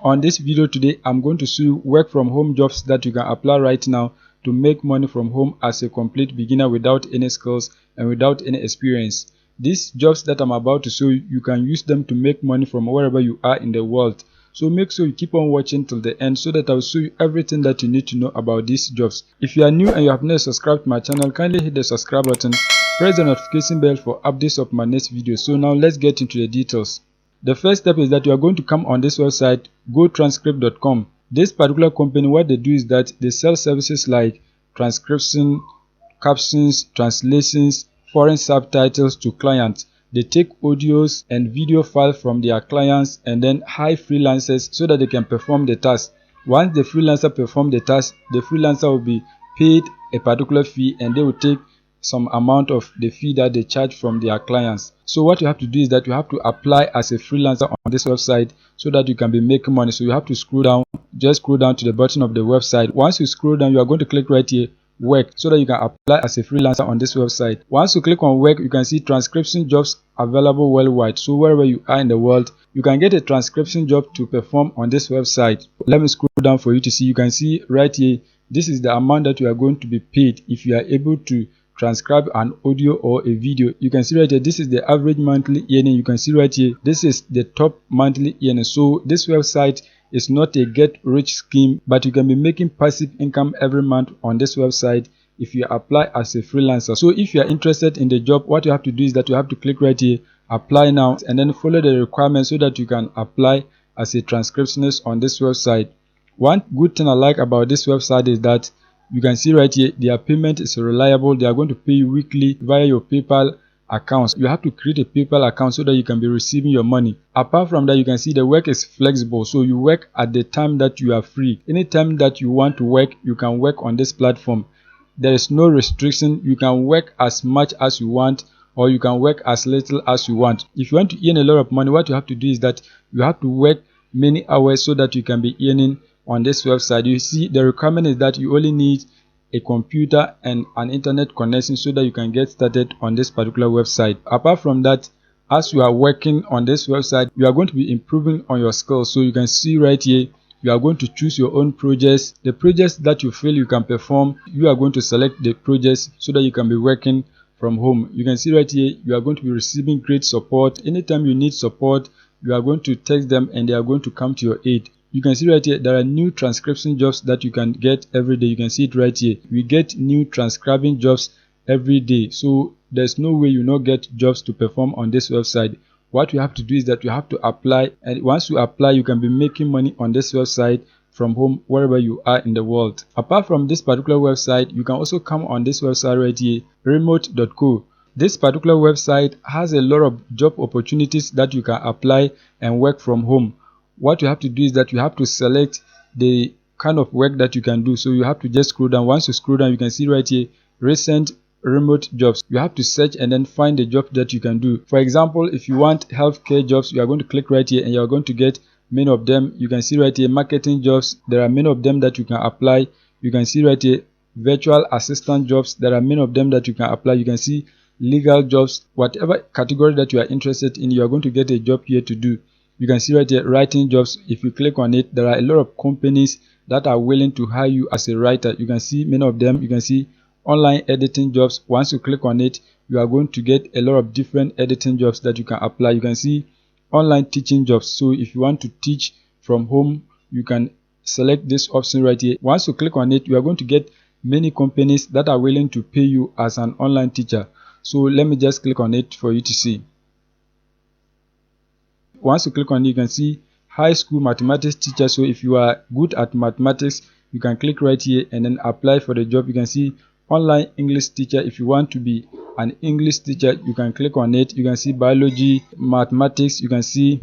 On this video today, I'm going to show you work from home jobs that you can apply right now to make money from home as a complete beginner without any skills and without any experience. These jobs that I'm about to show you, you can use them to make money from wherever you are in the world. So make sure you keep on watching till the end so that I'll show you everything that you need to know about these jobs. If you are new and you have not subscribed to my channel, kindly hit the subscribe button, press the notification bell for updates of my next video. So now let's get into the details. The first step is that you are going to come on this website, GoTranscript.com. This particular company, what they do is that they sell services like transcription, captions, translations, foreign subtitles to clients. They take audios and video files from their clients and then hire freelancers so that they can perform the task. Once the freelancer performs the task, the freelancer will be paid a particular fee and they will take some amount of the fee that they charge from their clients. So what you have to do is that you have to apply as a freelancer on this website so that you can be making money. So you have to scroll down, just scroll down to the bottom of the website. Once you scroll down, you are going to click right here, work, so that you can apply as a freelancer on this website. Once you click on work, you can see transcription jobs available worldwide. So wherever you are in the world, you can get a transcription job to perform on this website. Let me scroll down for you to see. You can see right here, this is the amount that you are going to be paid if you are able to transcribe an audio or a video. You can see right here, this is the average monthly earning. You can see right here, this is the top monthly earning. So this website is not a get rich scheme, but you can be making passive income every month on this website if you apply as a freelancer. So if you are interested in the job, what you have to do is that you have to click right here, apply now, and then follow the requirements so that you can apply as a transcriptionist on this website. One good thing I like about this website is that you can see right here, their payment is reliable. They are going to pay you weekly via your PayPal accounts. You have to create a PayPal account so that you can be receiving your money. Apart from that, you can see the work is flexible. So you work at the time that you are free. Anytime that you want to work, you can work on this platform. There is no restriction. You can work as much as you want, or you can work as little as you want. If you want to earn a lot of money, what you have to do is that you have to work many hours so that you can be earning on this website. You see, the requirement is that you only need a computer and an internet connection so that you can get started on this particular website. Apart from that, as you are working on this website, you are going to be improving on your skills. So you can see right here, you are going to choose your own projects. The projects that you feel you can perform, you are going to select the projects so that you can be working from home. You can see right here, you are going to be receiving great support. Anytime you need support, you are going to text them and they are going to come to your aid. You can see right here, there are new transcription jobs that you can get every day. You can see it right here. We get new transcribing jobs every day. So there's no way you not get jobs to perform on this website. What you have to do is that you have to apply, and once you apply, you can be making money on this website from home wherever you are in the world. Apart from this particular website, you can also come on this website right here, Remote.co. This particular website has a lot of job opportunities that you can apply and work from home. What you have to do is that you have to select the kind of work that you can do. So you have to just scroll down. Once you scroll down, you can see right here, recent remote jobs. You have to search and then find the job that you can do. For example, if you want healthcare jobs, you are going to click right here and you are going to get many of them. You can see right here, marketing jobs. There are many of them that you can apply. You can see right here, virtual assistant jobs. There are many of them that you can apply. You can see legal jobs. Whatever category that you are interested in, you are going to get a job here to do. You can see right here, writing jobs. If you click on it, there are a lot of companies that are willing to hire you as a writer. You can see many of them. You can see online editing jobs. Once you click on it, you are going to get a lot of different editing jobs that you can apply. You can see online teaching jobs. So if you want to teach from home, you can select this option right here. Once you click on it, you are going to get many companies that are willing to pay you as an online teacher. So let me just click on it for you to see. Once you click on it, you can see high school mathematics teacher. So if you are good at mathematics, you can click right here and then apply for the job. You can see online English teacher. If you want to be an English teacher, you can click on it. You can see biology, mathematics. You can see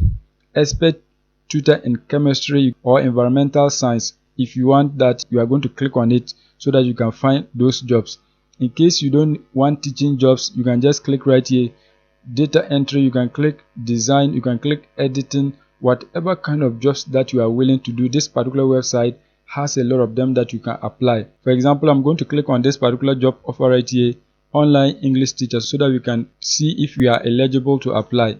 expert tutor in chemistry or environmental science. If you want that, you are going to click on it so that you can find those jobs. In case you don't want teaching jobs, you can just click right here, data entry. You can click design, you can click editing, whatever kind of jobs that you are willing to do. This particular website has a lot of them that you can apply. For example, I'm going to click on this particular job offer right here, online English teacher, so that we can see if we are eligible to apply.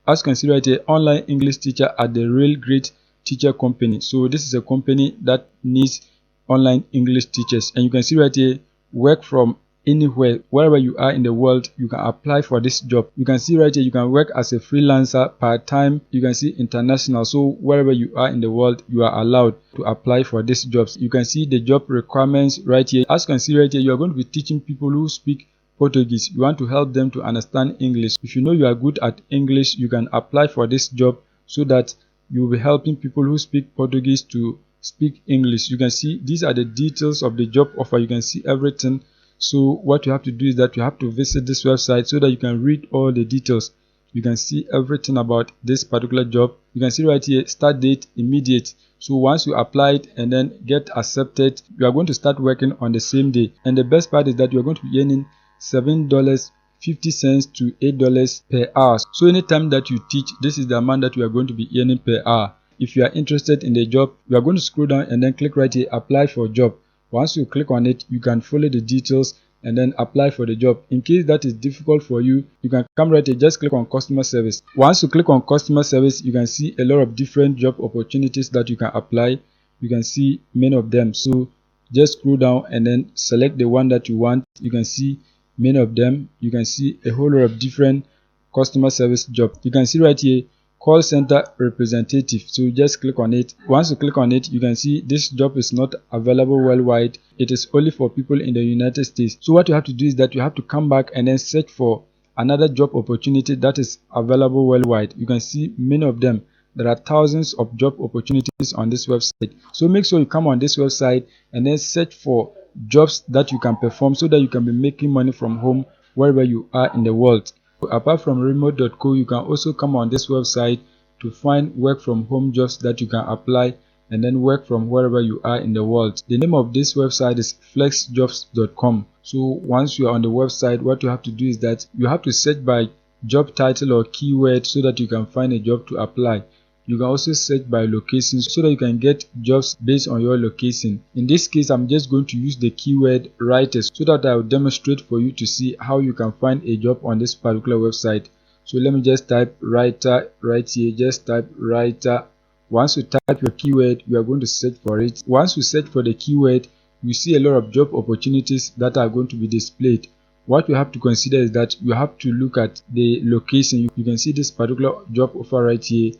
As you can see right here, online English teacher at the Real Great Teacher Company. So this is a company that needs online English teachers, and you can see right here, work from anywhere, wherever you are in the world, you can apply for this job. You can see right here, you can work as a freelancer, part-time. You can see international. So wherever you are in the world, you are allowed to apply for these jobs. You can see the job requirements right here. As you can see right here, you are going to be teaching people who speak Portuguese. You want to help them to understand English. If you know you are good at English, you can apply for this job so that you will be helping people who speak Portuguese to speak English. You can see these are the details of the job offer. You can see everything. So what you have to do is that you have to visit this website so that you can read all the details. You can see everything about this particular job. You can see right here, start date immediate. So once you apply it and then get accepted, you are going to start working on the same day. And the best part is that you are going to be earning $7.50 to $8 per hour. So anytime that you teach, this is the amount that you are going to be earning per hour. If you are interested in the job, you are going to scroll down and then click right here, apply for job. Once you click on it, you can follow the details and then apply for the job. In case that is difficult for you, you can come right here, just click on customer service. Once you click on customer service, you can see a lot of different job opportunities that you can apply. You can see many of them. So just scroll down and then select the one that you want. You can see many of them. You can see a whole lot of different customer service jobs. You can see right here, call center representative. So you just click on it. Once you click on it, you can see this job is not available worldwide. It is only for people in the United States. So what you have to do is that you have to come back and then search for another job opportunity that is available worldwide. You can see many of them. There are thousands of job opportunities on this website. So make sure you come on this website and then search for jobs that you can perform so that you can be making money from home wherever you are in the world. Apart from remote.co, you can also come on this website to find work from home jobs that you can apply and then work from wherever you are in the world. The name of this website is FlexJobs.com. So once you are on the website, what you have to do is that you have to search by job title or keyword so that you can find a job to apply. You can also search by location so that you can get jobs based on your location. In this case, I'm just going to use the keyword writers so that I will demonstrate for you to see how you can find a job on this particular website. So let me just type writer right here. Just type writer. Once you type your keyword, you are going to search for it. Once you search for the keyword, you see a lot of job opportunities that are going to be displayed. What you have to consider is that you have to look at the location. You can see this particular job offer right here.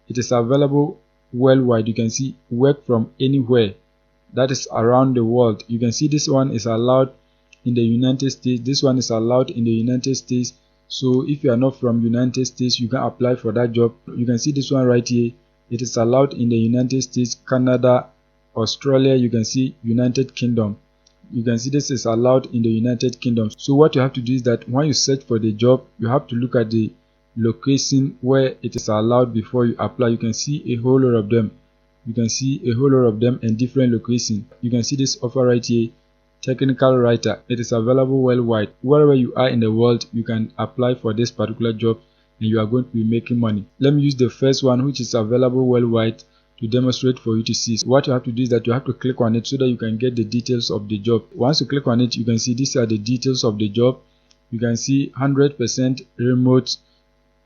It is available worldwide. You can see work from anywhere, that is around the world. You can see this one is allowed in the United States. This one is allowed in the United States. So if you are not from United States, you can apply for that job. You can see this one right here. It is allowed in the United States, Canada, Australia. You can see United Kingdom. You can see this is allowed in the United Kingdom. So what you have to do is that when you search for the job, you have to look at the location where it is allowed before you apply. You can see a whole lot of them. You can see a whole lot of them in different locations. You can see this offer right here, technical writer. It is available worldwide. Wherever you are in the world, you can apply for this particular job and you are going to be making money. Let me use the first one, which is available worldwide, to demonstrate for you to see. So what you have to do is that you have to click on it so that you can get the details of the job. Once you click on it, you can see these are the details of the job. You can see 100% remote,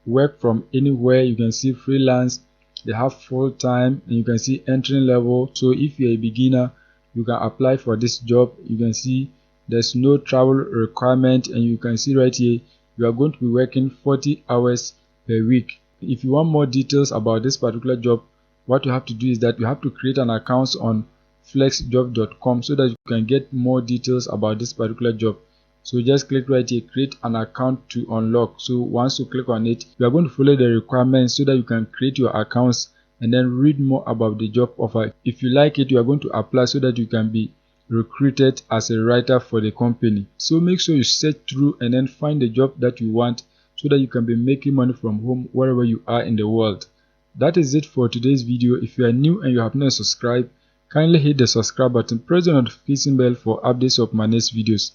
work from anywhere. You can see freelance, they have full-time, and you can see entry level. So if you're a beginner, you can apply for this job. You can see there's no travel requirement, and you can see right here you are going to be working 40 hours per week. If you want more details about this particular job, what you have to do is that you have to create an account on FlexJobs.com so that you can get more details about this particular job. So just click right here, create an account to unlock. So once you click on it, you are going to follow the requirements so that you can create your accounts and then read more about the job offer. If you like it, you are going to apply so that you can be recruited as a writer for the company. So make sure you search through and then find the job that you want so that you can be making money from home wherever you are in the world. That is it for today's video. If you are new and you have not subscribed, kindly hit the subscribe button, press the notification bell for updates of my next videos.